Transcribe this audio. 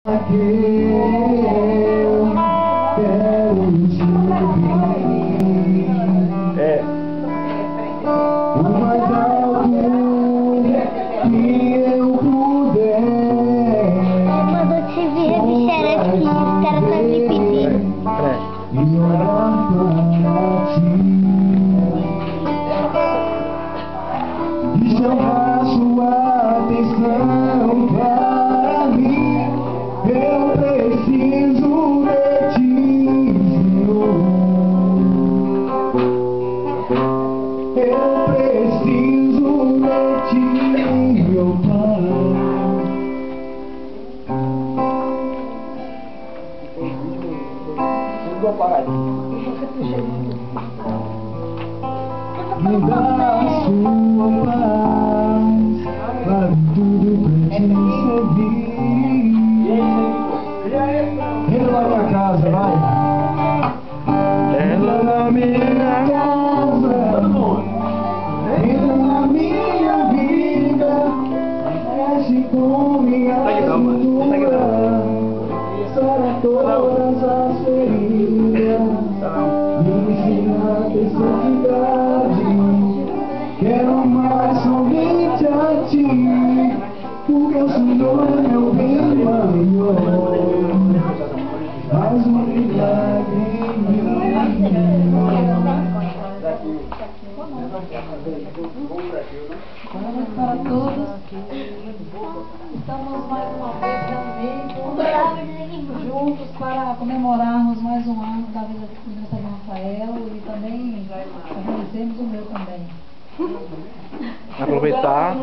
É. O mais alto que eu puder. Quando eu te vi, a bicha era aqui, os caras só me pedir. E olhar para ti e chamar sua atenção para mim. Eu preciso de ti, Senhor. Eu preciso de ti, meu Pai. Me dá a sua paz, para tudo pra te servir. Entra na minha casa, vai. Entra na minha casa, entra na minha vida, mexe com minha cintura, sara todas as feridas, me ensina a ter santidade. Quero mais somente a ti, porque o Senhor é meu bem maior. Faz um milagre em mim. Boa noite para todos. Estamos mais uma vez também juntos para comemorarmos mais um ano da vida do nosso irmão Rafael e também agradecemos o meu também. Aproveitar.